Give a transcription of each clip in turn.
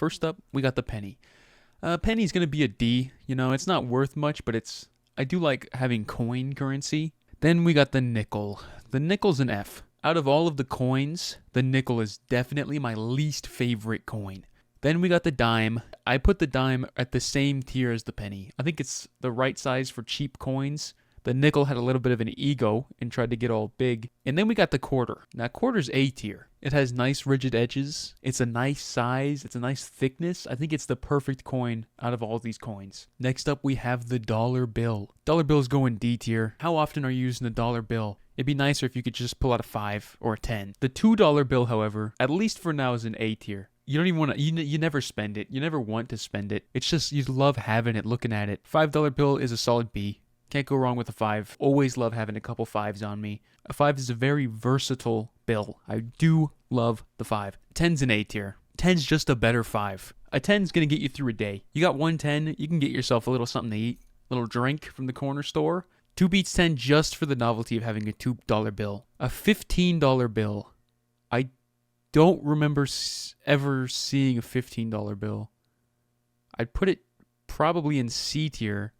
First up, we got the penny. Penny's going to be a D. You know, it's not worth much, but I do like having coin currency. Then we got the nickel. The nickel's an F. Out of all of the coins, the nickel is definitely my least favorite coin. Then we got the dime. I put the dime at the same tier as the penny. I think it's the right size for cheap coins. The nickel had a little bit of an ego and tried to get all big. And then we got the quarter. Now, quarter's A tier. It has nice rigid edges. It's a nice size. It's a nice thickness. I think it's the perfect coin out of all these coins. Next up, we have the dollar bill. Dollar bill's going D tier. How often are you using the dollar bill? It'd be nicer if you could just pull out a 5 or a 10. The $2 bill, however, at least for now, is an A tier. You don't even want to, you never spend it. You never want to spend it. It's just, you love having it, looking at it. $5 bill is a solid B. Can't go wrong with a 5. Always love having a couple 5s on me. A 5 is a very versatile bill. I do love the 5. 10's an A tier. 10's just a better 5. A 10's going to get you through a day. You got 110, you can get yourself a little something to eat, a little drink from the corner store. 2 beats 10 just for the novelty of having a $2 bill. A $15 bill. I don't remember ever seeing a $15 bill. I'd put it probably in C tier,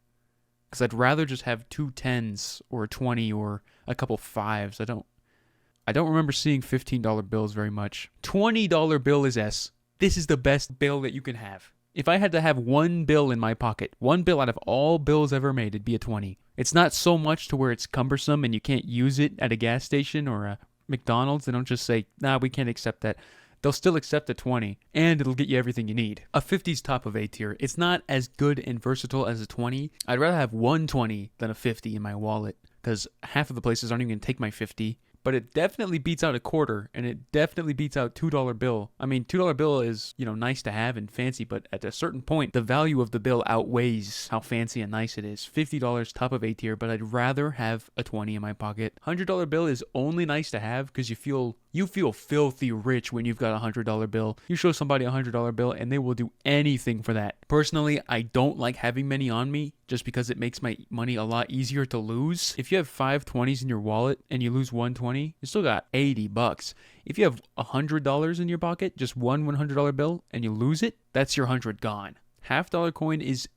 because I'd rather just have 2 10s or a 20 or a couple 5s. I don't remember seeing $15 bills very much. $20 bill is S. This is the best bill that you can have. If I had to have one bill in my pocket, one bill out of all bills ever made, it'd be a 20. It's not so much to where it's cumbersome and you can't use it at a gas station or a McDonald's. They don't just say, nah, we can't accept that. They'll still accept a 20, and it'll get you everything you need. A 50's top of A tier. It's not as good and versatile as a 20. I'd rather have one 20 than a 50 in my wallet, because half of the places aren't even going to take my 50. But it definitely beats out a quarter, and it definitely beats out $2 bill. I mean, $2 bill is, nice to have and fancy, but at a certain point, the value of the bill outweighs how fancy and nice it is. $50 top of A tier, but I'd rather have a 20 in my pocket. $100 bill is only nice to have because you feel filthy rich when you've got a $100 bill. You show somebody a $100 bill, and they will do anything for that. Personally, I don't like having many on me, just because it makes my money a lot easier to lose. If you have 5 20s in your wallet and you lose 120, you still got $80. If you have $100 in your pocket, just one $100 bill, and you lose it, that's your 100 gone. $50 coin is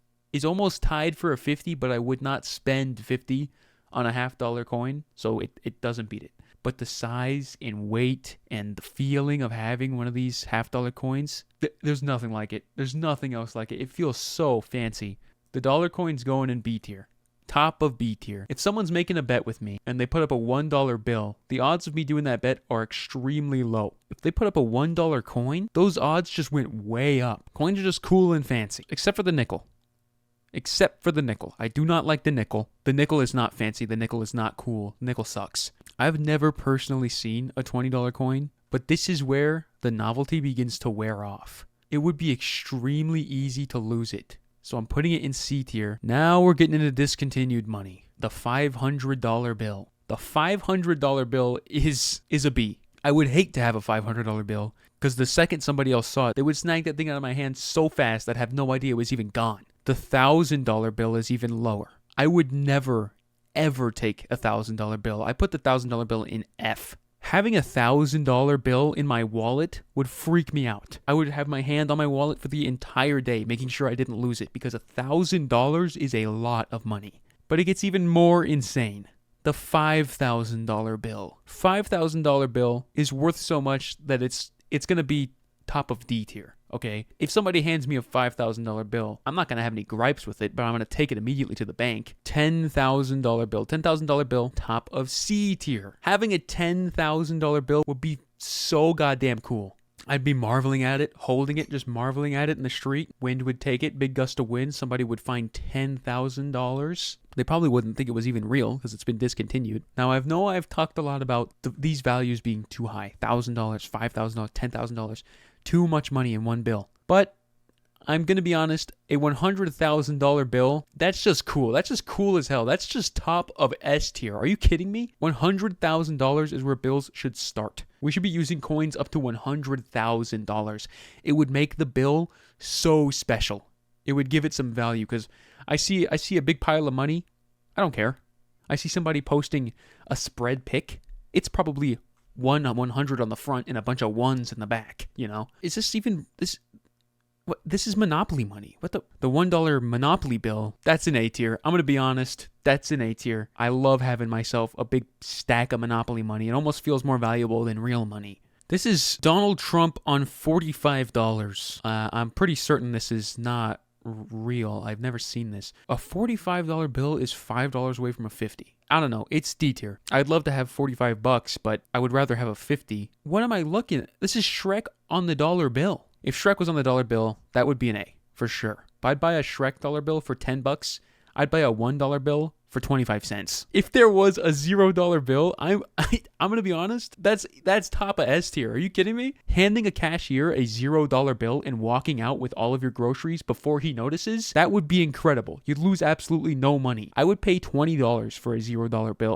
almost tied for a 50, but I would not spend 50 on a $50 coin, so it doesn't beat it. But the size and weight and the feeling of having one of these $50 coins, there's nothing like it. There's nothing else like it. It feels so fancy. The dollar coin's going in B tier. Top of B tier. If someone's making a bet with me and they put up a $1 bill, the odds of me doing that bet are extremely low. If they put up a $1 coin, those odds just went way up. Coins are just cool and fancy, except for the nickel. I do not like the nickel. The nickel is not fancy. The nickel is not cool. The nickel sucks. I've never personally seen a $20 coin, but this is where the novelty begins to wear off. It would be extremely easy to lose it. So I'm putting it in C tier. Now we're getting into discontinued money. The $500 bill. The $500 bill is a B. I would hate to have a $500 bill, because the second somebody else saw it, they would snag that thing out of my hand so fast I'd have no idea it was even gone. The $1,000 bill is even lower. I would never, ever take a $1,000 bill. I put the $1,000 bill in F. Having a $1,000 bill in my wallet would freak me out. I would have my hand on my wallet for the entire day, making sure I didn't lose it, because $1,000 is a lot of money. But it gets even more insane. The $5,000 bill. $5,000 bill is worth so much that it's going to be top of D tier. Okay, if somebody hands me a $5,000 bill, I'm not going to have any gripes with it, but I'm going to take it immediately to the bank. $10,000 bill. $10,000 bill, top of C tier. Having a $10,000 bill would be so goddamn cool. I'd be marveling at it, holding it, just marveling at it in the street. Wind would take it, big gust of wind. Somebody would find $10,000. They probably wouldn't think it was even real because it's been discontinued. Now, I've talked a lot about these values being too high. $1,000, $5,000, $10,000. Too much money in one bill. But I'm going to be honest, a $100,000 bill, that's just cool. That's just cool as hell. That's just top of S tier. Are you kidding me? $100,000 is where bills should start. We should be using coins up to $100,000. It would make the bill so special. It would give it some value, because I see a big pile of money. I don't care. I see somebody posting a spread pic. It's probably 100 on the front and a bunch of ones in the back, Is this even this? this is Monopoly money. What the $1 Monopoly bill? That's an A tier. I'm gonna be honest. That's an A tier. I love having myself a big stack of Monopoly money. It almost feels more valuable than real money. This is Donald Trump on $45. I'm pretty certain this is not real. I've never seen this. A $45 bill is $5 away from a 50. I don't know. It's D tier. I'd love to have $45, but I would rather have a 50. What am I looking at? This is Shrek on the dollar bill. If Shrek was on the dollar bill, that would be an A for sure. If I'd buy a Shrek dollar bill for $10, I'd buy a $1 bill for 25 cents. If there was a $0 bill, I'm gonna be honest, that's top of S tier. Are you kidding me? Handing a cashier a $0 bill and walking out with all of your groceries before he notices, that would be incredible. You'd lose absolutely no money. I would pay $20 for a $0 bill.